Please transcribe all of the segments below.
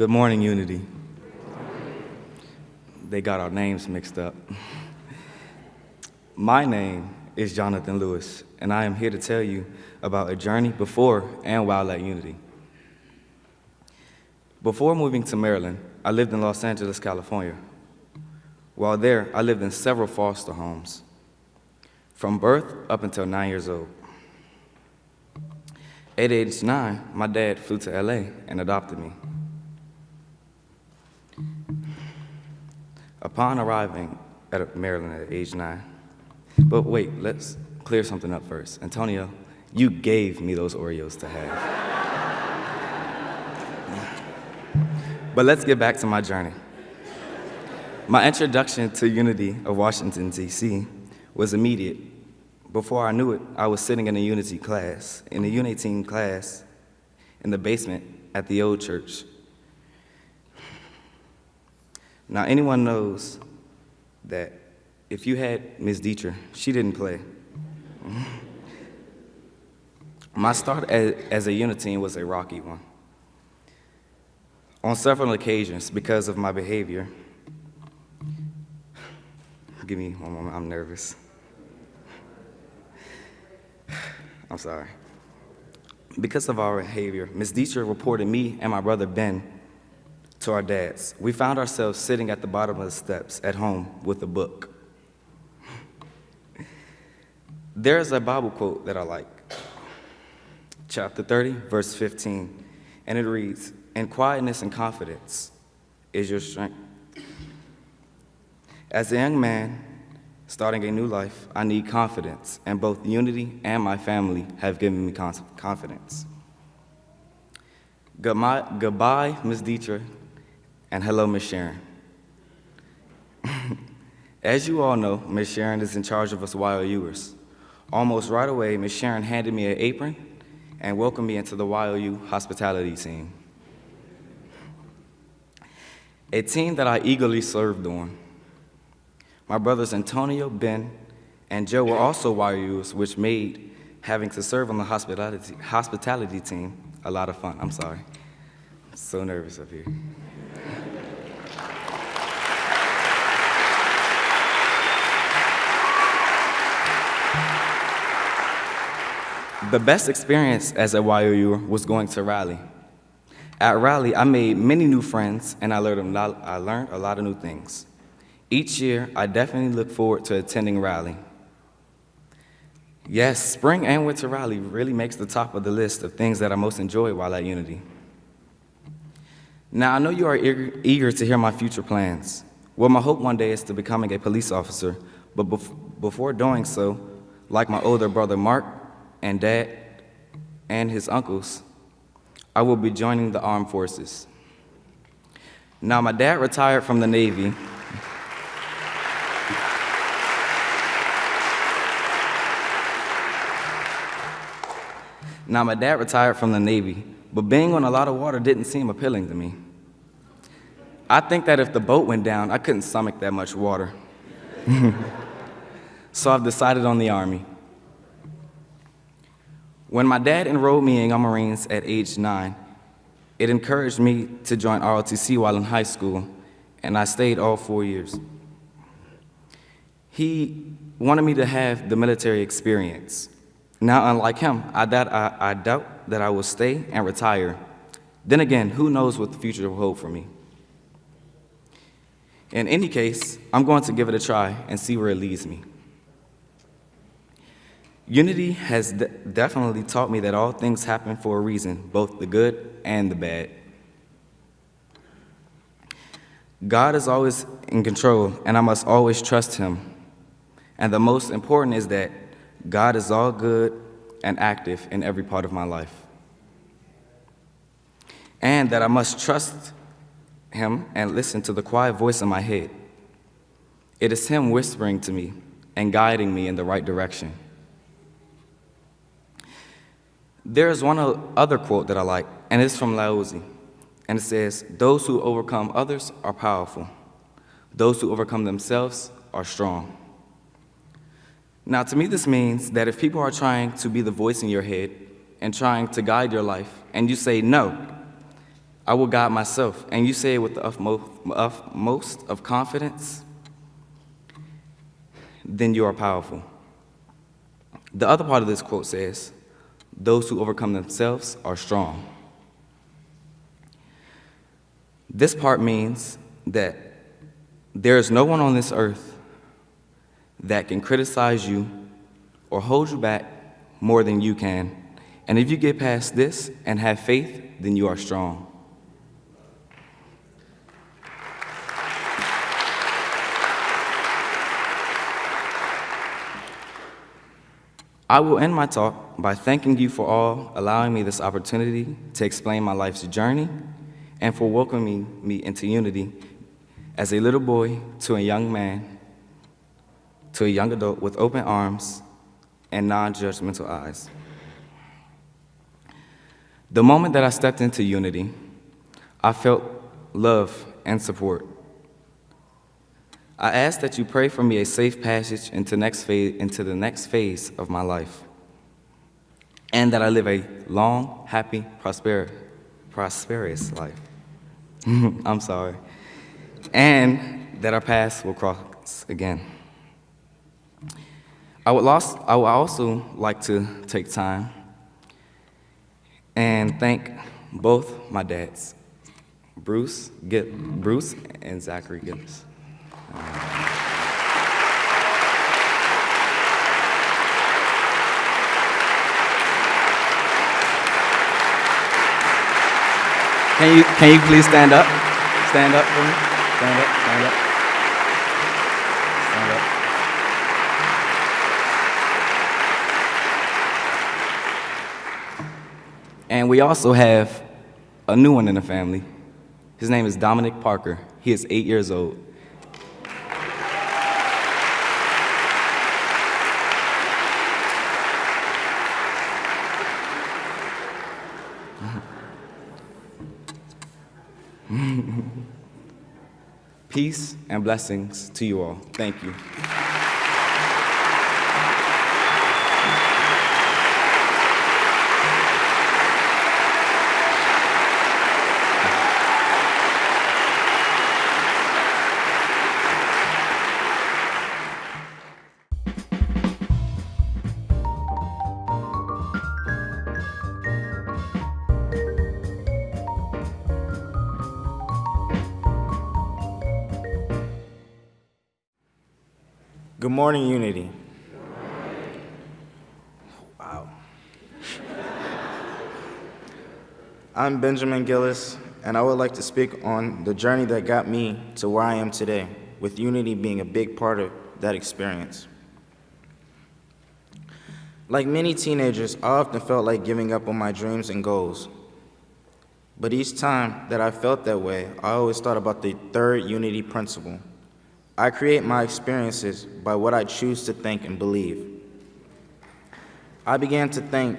Good morning, Unity. They got our names mixed up. My name is Jonathan Lewis, and I am here to tell you about a journey before and while at Unity. Before moving to Maryland, I lived in Los Angeles, California. While there, I lived in several foster homes, from birth up until 9 years old. At age 9, my dad flew to LA and adopted me. Upon arriving at Maryland at age 9, but wait, let's clear something up first. Antonio, you gave me those Oreos to have. But let's get back to my journey. My introduction to Unity of Washington, D.C. was immediate. Before I knew it, I was sitting in a Unity class, in a Unity class, in the basement at the old church. Now, anyone knows that if you had Ms. Dietrich, she didn't play. My start as a Unitine was a rocky one. On several occasions, because of my behavior, give me one moment, I'm nervous. I'm sorry. Because of our behavior, Ms. Dietrich reported me and my brother Ben to our dads. We found ourselves sitting at the bottom of the steps at home with a book. There's a Bible quote that I like, chapter 30, verse 15, and it reads, "In quietness and confidence is your strength." As a young man starting a new life, I need confidence, and both Unity and my family have given me confidence. Goodbye, Ms. Dietrich, and hello, Ms. Sharon. As you all know, Ms. Sharon is in charge of us YOUers. Almost right away, Ms. Sharon handed me an apron and welcomed me into the YOU hospitality team, a team that I eagerly served on. My brothers Antonio, Ben, and Joe were also YOUs, which made having to serve on the hospitality team a lot of fun. I'm sorry. I'm so nervous up here. The best experience as a YOU was going to Rally. At Rally, I made many new friends, and I learned a lot of new things. Each year, I definitely look forward to attending Rally. Yes, spring and winter Rally really makes the top of the list of things that I most enjoy while at Unity. Now, I know you are eager to hear my future plans. Well, my hope one day is to becoming a police officer, but before doing so, like my older brother Mark and Dad and his uncles, I will be joining the armed forces. Now, my dad retired from the Navy. But being on a lot of water didn't seem appealing to me. I think that if the boat went down, I couldn't stomach that much water. So I've decided on the Army. When my dad enrolled me in Young Marines at age 9, it encouraged me to join ROTC while in high school, and I stayed all 4 years. He wanted me to have the military experience. Now, unlike him, I doubt that I will stay and retire. Then again, who knows what the future will hold for me? In any case, I'm going to give it a try and see where it leads me. Unity has definitely taught me that all things happen for a reason, both the good and the bad. God is always in control, and I must always trust Him. And the most important is that God is all good and active in every part of my life. And that I must trust Him and listen to the quiet voice in my head. It is Him whispering to me and guiding me in the right direction. There is one other quote that I like, and it's from Laozi, and it says, "Those who overcome others are powerful. Those who overcome themselves are strong." Now, to me, this means that if people are trying to be the voice in your head and trying to guide your life, and you say no, I will guide myself. And you say it with the utmost of confidence, then you are powerful. The other part of this quote says, those who overcome themselves are strong. This part means that there is no one on this earth that can criticize you or hold you back more than you can. And if you get past this and have faith, then you are strong. I will end my talk by thanking you for all allowing me this opportunity to explain my life's journey and for welcoming me into Unity as a little boy to a young man, to a young adult with open arms and non-judgmental eyes. The moment that I stepped into Unity, I felt love and support. I ask that you pray for me a safe passage into the next phase of my life, and that I live a long, happy, prosperous life. I'm sorry. And that our paths will cross again. I would also like to take time and thank both my dads, Bruce and Zachary Gillis. Can you please stand up? Stand up for me. Stand up. Stand up. Stand up. And we also have a new one in the family. His name is Dominic Parker. He is 8 years old. Peace and blessings to you all. Thank you. Good morning, Unity. Wow. I'm Benjamin Gillis, and I would like to speak on the journey that got me to where I am today, with Unity being a big part of that experience. Like many teenagers, I often felt like giving up on my dreams and goals. But each time that I felt that way, I always thought about the third Unity principle. I create my experiences by what I choose to think and believe. I began to think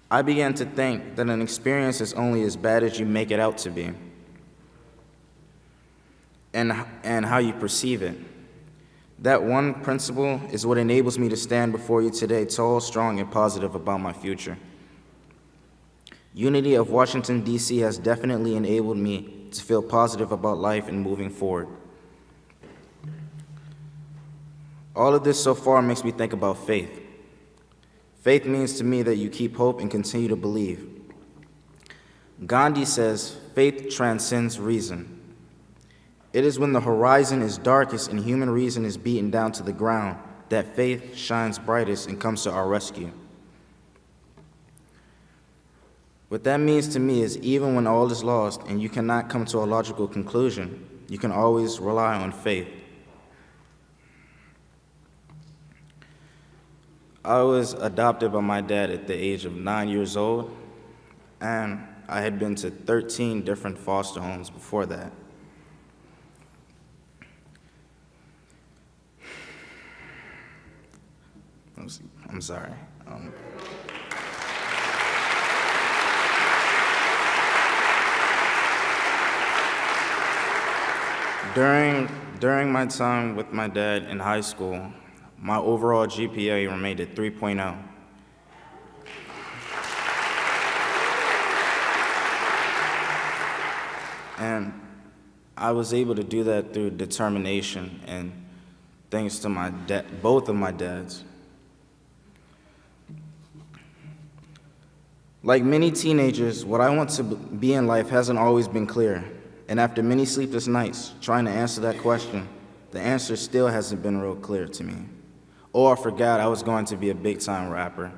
that an experience is only as bad as you make it out to be, and how you perceive it. That one principle is what enables me to stand before you today tall, strong, and positive about my future. Unity of Washington, D.C. has definitely enabled me to feel positive about life and moving forward. All of this so far makes me think about faith. Faith means to me that you keep hope and continue to believe. Gandhi says, faith transcends reason. It is when the horizon is darkest and human reason is beaten down to the ground that faith shines brightest and comes to our rescue. What that means to me is even when all is lost and you cannot come to a logical conclusion, you can always rely on faith. I was adopted by my dad at the age of 9 years old, and I had been to 13 different foster homes before that. I'm sorry. During my time with my dad in high school, my overall GPA remained at 3.0, And I was able to do that through determination and thanks to both of my dads. Like many teenagers, what I want to be in life hasn't always been clear. And after many sleepless nights trying to answer that question, the answer still hasn't been real clear to me. Or I forgot I was going to be a big-time rapper.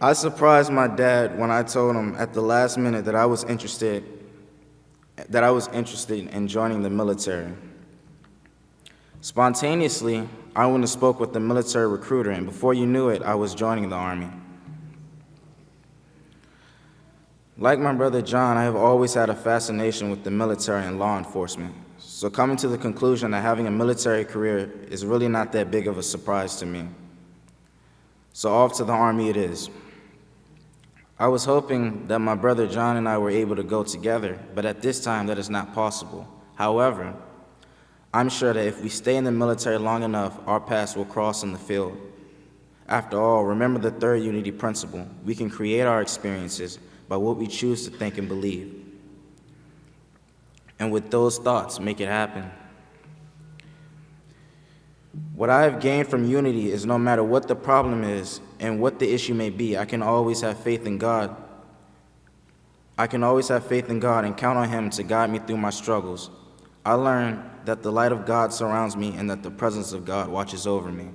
I surprised my dad when I told him at the last minute that I was interested in joining the military. Spontaneously, I went and spoke with the military recruiter, and before you knew it, I was joining the Army. Like my brother John, I have always had a fascination with the military and law enforcement, so coming to the conclusion that having a military career is really not that big of a surprise to me. So off to the Army it is. I was hoping that my brother John and I were able to go together, but at this time that is not possible. However, I'm sure that if we stay in the military long enough, our paths will cross in the field. After all, remember the third unity principle. We can create our experiences by what we choose to think and believe. And with those thoughts, make it happen. What I have gained from unity is no matter what the problem is and what the issue may be, I can always have faith in God. I can always have faith in God and count on Him to guide me through my struggles. I learned that the light of God surrounds me and that the presence of God watches over me.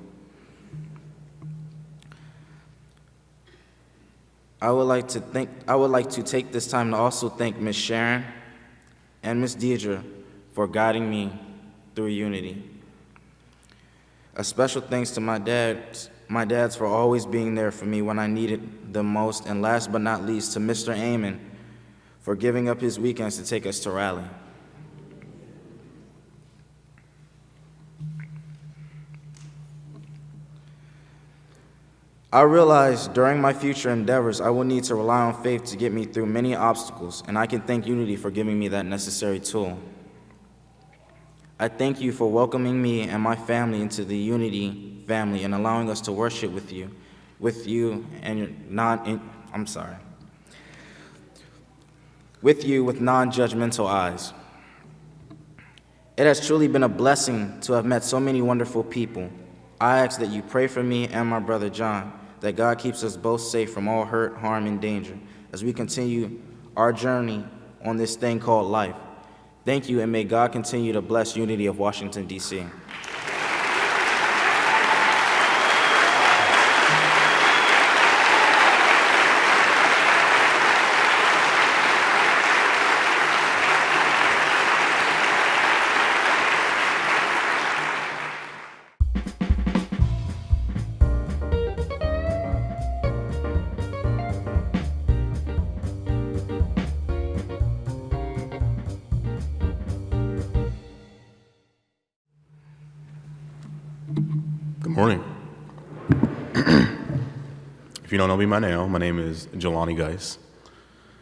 I would like to take this time to also thank Miss Sharon and Miss Deidre for guiding me through unity. A special thanks to my dads for always being there for me when I needed them most, and last but not least to Mr. Amon for giving up his weekends to take us to rally. I realized during my future endeavors I will need to rely on faith to get me through many obstacles, and I can thank Unity for giving me that necessary tool. I thank you for welcoming me and my family into the Unity family and allowing us to worship with you with non-judgmental eyes. It has truly been a blessing to have met so many wonderful people. I ask that you pray for me and my brother John, that God keeps us both safe from all hurt, harm, and danger as we continue our journey on this thing called life. Thank you, and may God continue to bless Unity of Washington, D.C. Good morning. If you don't know me by now, my name is Jelani Guise.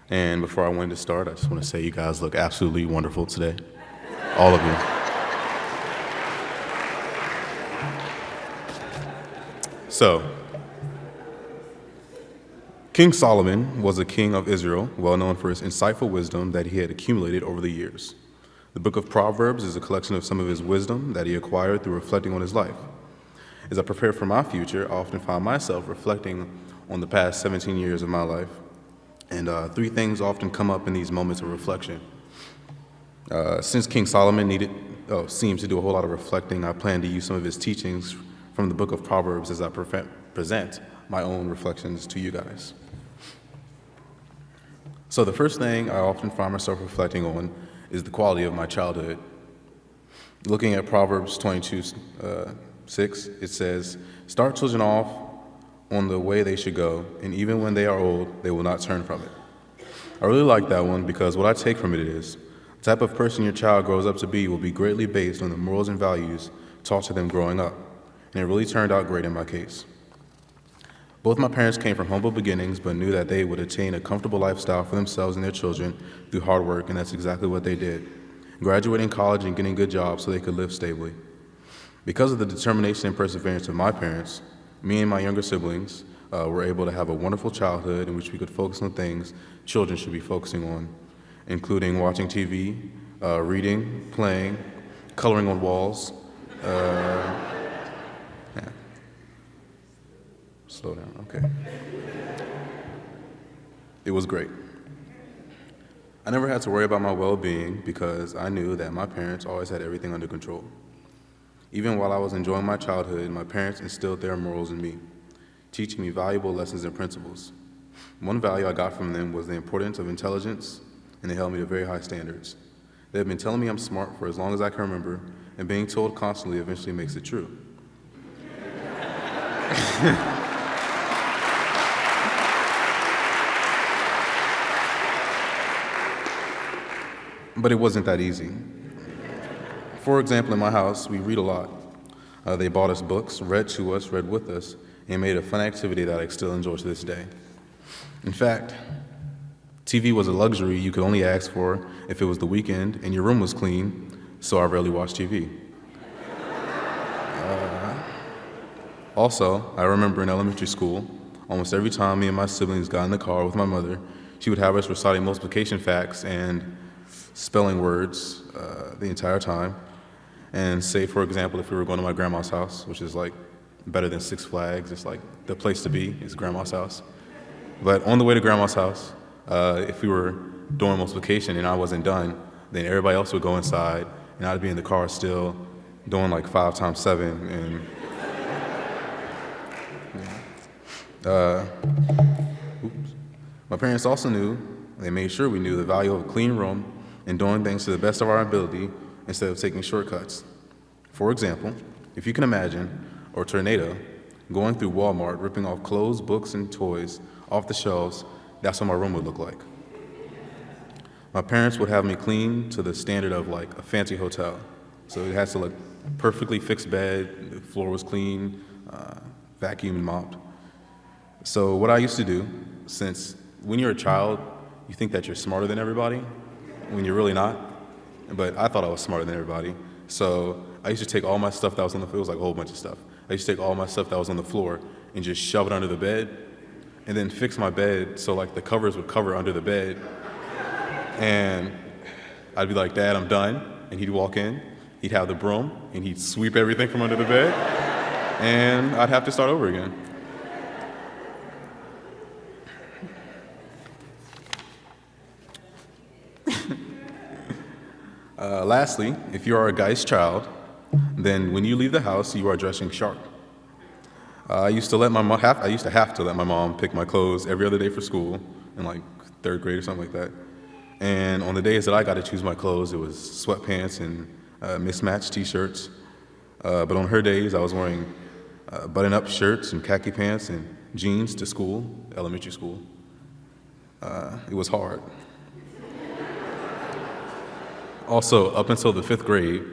And before I wanted to start, I just want to say you guys look absolutely wonderful today. All of you. So, King Solomon was a king of Israel, well known for his insightful wisdom that he had accumulated over the years. The book of Proverbs is a collection of some of his wisdom that he acquired through reflecting on his life. As I prepare for my future, I often find myself reflecting on the past 17 years of my life. And three things often come up in these moments of reflection. Since King Solomon seems to do a whole lot of reflecting, I plan to use some of his teachings from the book of Proverbs as I present my own reflections to you guys. So the first thing I often find myself reflecting on is the quality of my childhood. Looking at Proverbs 22:6, it says, "Start children off on the way they should go, and even when they are old, they will not turn from it." I really like that one because what I take from it is, the type of person your child grows up to be will be greatly based on the morals and values taught to them growing up. And it really turned out great in my case. Both my parents came from humble beginnings, but knew that they would attain a comfortable lifestyle for themselves and their children through hard work, and that's exactly what they did, graduating college and getting good jobs so they could live stably. Because of the determination and perseverance of my parents, me and my younger siblings were able to have a wonderful childhood in which we could focus on things children should be focusing on, including watching TV, reading, playing, coloring on walls. Yeah. Slow down, okay. It was great. I never had to worry about my well-being because I knew that my parents always had everything under control. Even while I was enjoying my childhood, my parents instilled their morals in me, teaching me valuable lessons and principles. One value I got from them was the importance of intelligence, and they held me to very high standards. They have been telling me I'm smart for as long as I can remember, and being told constantly eventually makes it true. But it wasn't that easy. For example, in my house, we read a lot. They bought us books, read to us, read with us, and made a fun activity that I still enjoy to this day. In fact, TV was a luxury you could only ask for if it was the weekend and your room was clean, so I rarely watched TV. Also, I remember in elementary school, almost every time me and my siblings got in the car with my mother, she would have us reciting multiplication facts and spelling words the entire time. And say, for example, if we were going to my grandma's house, which is like better than Six Flags, it's like the place to be is grandma's house. But on the way to grandma's house, if we were doing multiplication and I wasn't done, then everybody else would go inside and I'd be in the car still doing like 5 times 7 and oops. My parents also knew, they made sure we knew the value of a clean room and doing things to the best of our ability instead of taking shortcuts. For example, if you can imagine, a tornado going through Walmart, ripping off clothes, books, and toys off the shelves, that's what my room would look like. My parents would have me clean to the standard of like a fancy hotel. So it has to look perfectly fixed bed, the floor was clean, vacuumed and mopped. So what I used to do, since when you're a child, you think that you're smarter than everybody, when you're really not. But I thought I was smarter than everybody. So I used to take all my stuff that was on the floor, it was like a whole bunch of stuff. I used to take all my stuff that was on the floor and just shove it under the bed and then fix my bed so like the covers would cover under the bed. And I'd be like, Dad, I'm done. And he'd walk in, he'd have the broom and he'd sweep everything from under the bed. And I'd have to start over again. Lastly, if you are a Guise child, then when you leave the house, you are dressing sharp. I used to have to let my mom pick my clothes every other day for school in like 3rd grade or something like that. And on the days that I got to choose my clothes, it was sweatpants and mismatched t-shirts. But on her days, I was wearing button-up shirts and khaki pants and jeans to school, elementary school. It was hard. Also, up until the 5th grade,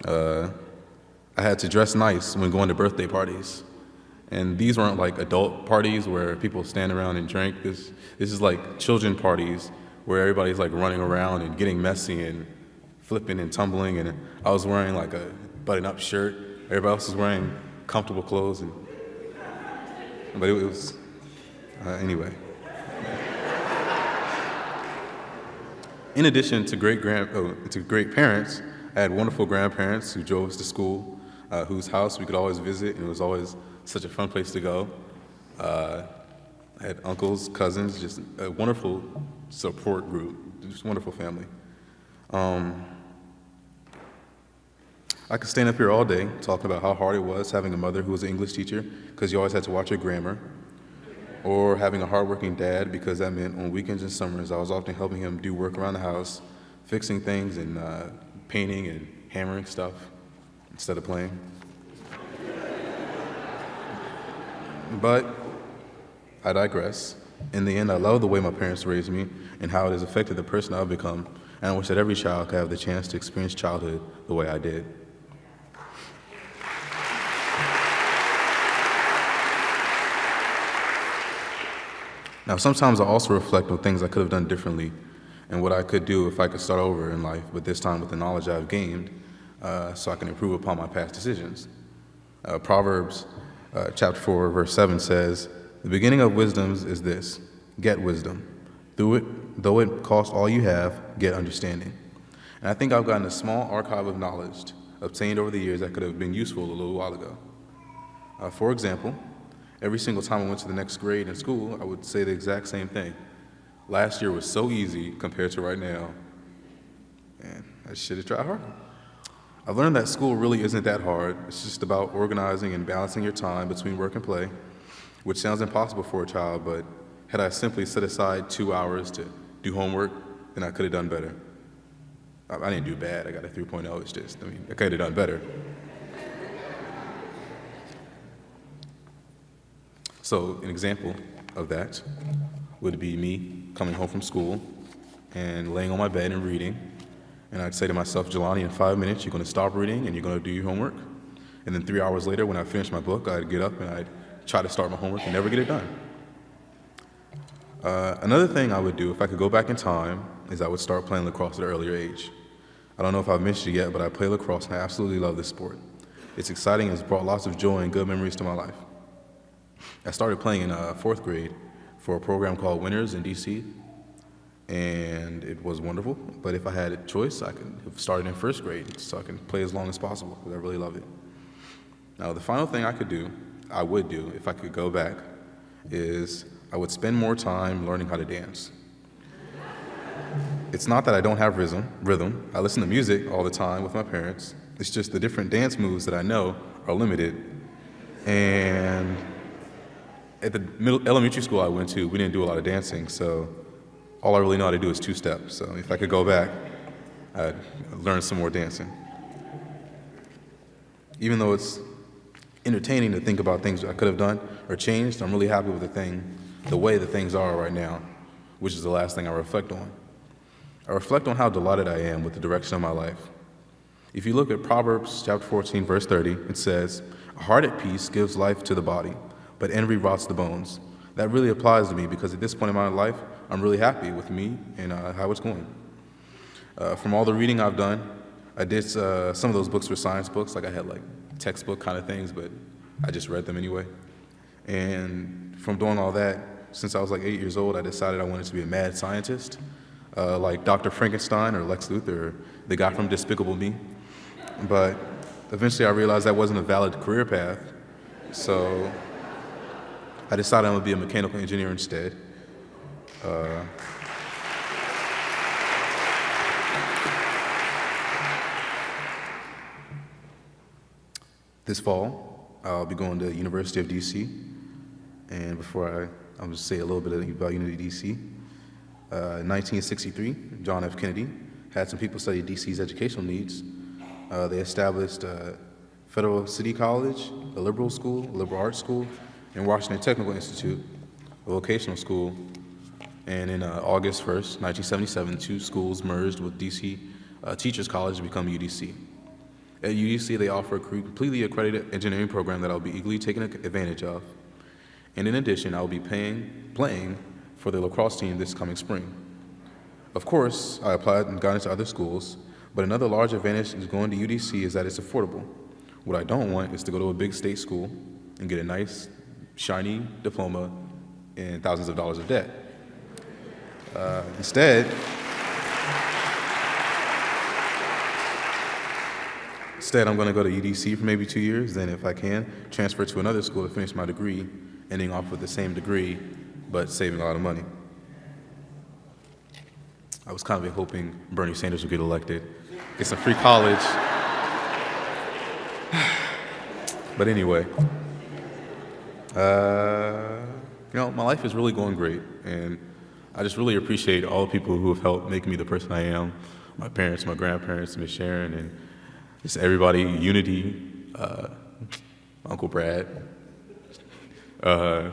I had to dress nice when going to birthday parties. And these weren't like adult parties where people stand around and drink. This is like children parties where everybody's like running around and getting messy and flipping and tumbling. And I was wearing like a button-up shirt. Everybody else was wearing comfortable clothes. But it was, anyway. In addition to great parents, I had wonderful grandparents who drove us to school, whose house we could always visit, and it was always such a fun place to go. I had uncles, cousins, just a wonderful support group, just a wonderful family. I could stand up here all day talking about how hard it was having a mother who was an English teacher because you always had to watch her grammar, or having a hardworking dad because that meant on weekends and summers I was often helping him do work around the house, fixing things and painting and hammering stuff instead of playing. But I digress. In the end, I love the way my parents raised me and how it has affected the person I've become, and I wish that every child could have the chance to experience childhood the way I did. Now, sometimes I also reflect on things I could have done differently and what I could do if I could start over in life, but this time with the knowledge I've gained, so I can improve upon my past decisions. Proverbs chapter 4, verse 7 says, "The beginning of wisdoms is this: get wisdom. Though it cost all you have, get understanding." And I think I've gotten a small archive of knowledge obtained over the years that could have been useful a little while ago. For example, every single time I went to the next grade in school, I would say the exact same thing. Last year was so easy compared to right now, and I should have tried harder. I've learned that school really isn't that hard. It's just about organizing and balancing your time between work and play, which sounds impossible for a child, but had I simply set aside 2 hours to do homework, then I could have done better. I didn't do bad. I got a 3.0. It's just, I could have done better. So an example of that would be me coming home from school and laying on my bed and reading. And I'd say to myself, "Jelani, in 5 minutes, you're going to stop reading and you're going to do your homework." And then 3 hours later, when I finished my book, I'd get up and I'd try to start my homework and never get it done. Another thing I would do if I could go back in time is I would start playing lacrosse at an earlier age. I don't know if I've mentioned it yet, but I play lacrosse and I absolutely love this sport. It's exciting and it's brought lots of joy and good memories to my life. I started playing in 4th grade for a program called Winners in DC, and it was wonderful. But if I had a choice, I could have started in 1st grade so I can play as long as possible because I really love it. Now, the final thing I would do if I could go back, is I would spend more time learning how to dance. It's not that I don't have rhythm. I listen to music all the time with my parents. It's just the different dance moves that I know are limited. And at the elementary school I went to, we didn't do a lot of dancing, so all I really know how to do is 2-step. So if I could go back, I'd learn some more dancing. Even though it's entertaining to think about things I could have done or changed, I'm really happy with the way that things are right now, which is the last thing I reflect on. I reflect on how delighted I am with the direction of my life. If you look at Proverbs chapter 14, verse 30, it says, "A heart at peace gives life to the body, but envy rots the bones." That really applies to me because at this point in my life, I'm really happy with me and how it's going. From all the reading I've done, I did some of those books were science books, like I had like textbook kind of things, but I just read them anyway. And from doing all that, since I was like 8 years old, I decided I wanted to be a mad scientist, like Dr. Frankenstein or Lex Luthor, or the guy from Despicable Me. But eventually I realized that wasn't a valid career path, so I decided I'm gonna be a mechanical engineer instead. This fall, I'll be going to University of DC, and before I'm going to say a little bit about UnityWDC. In 1963, John F. Kennedy had some people study DC's educational needs. They established Federal City College, a liberal school, a liberal arts school, and Washington Technical Institute, a vocational school. And in August 1st, 1977, 2 schools merged with DC Teachers College to become UDC. At UDC, they offer a completely accredited engineering program that I'll be eagerly taking advantage of. And in addition, I'll be playing for the lacrosse team this coming spring. Of course, I applied and got into other schools, but another large advantage is going to UDC is that it's affordable. What I don't want is to go to a big state school and get a nice, shiny diploma and thousands of dollars of debt. Instead, I'm going to go to UDC for maybe 2 years, then if I can, transfer to another school to finish my degree, ending off with the same degree, but saving a lot of money. I was kind of hoping Bernie Sanders would get elected, get some free college. But anyway, my life is really going great, and I just really appreciate all the people who have helped make me the person I am, my parents, my grandparents, Miss Sharon, and just everybody, Unity, Uncle Brad,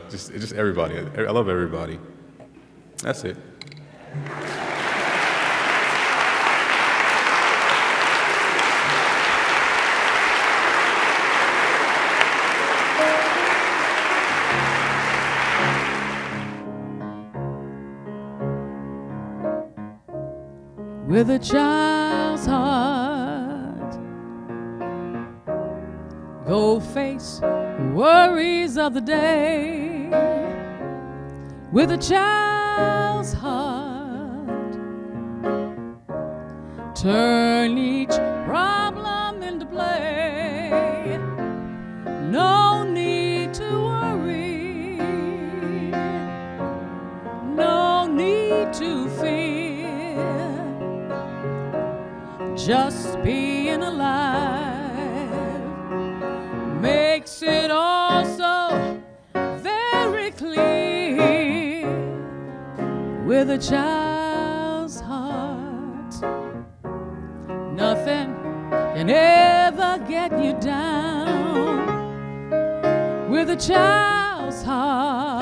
just everybody. I love everybody. That's it. With a child's heart, go face worries of the day. with a child's heart. Turn each problem into play. No need to worry. No need to fear. Just being alive makes it all so very clear. With a child's heart, nothing can ever get you down. With a child's heart,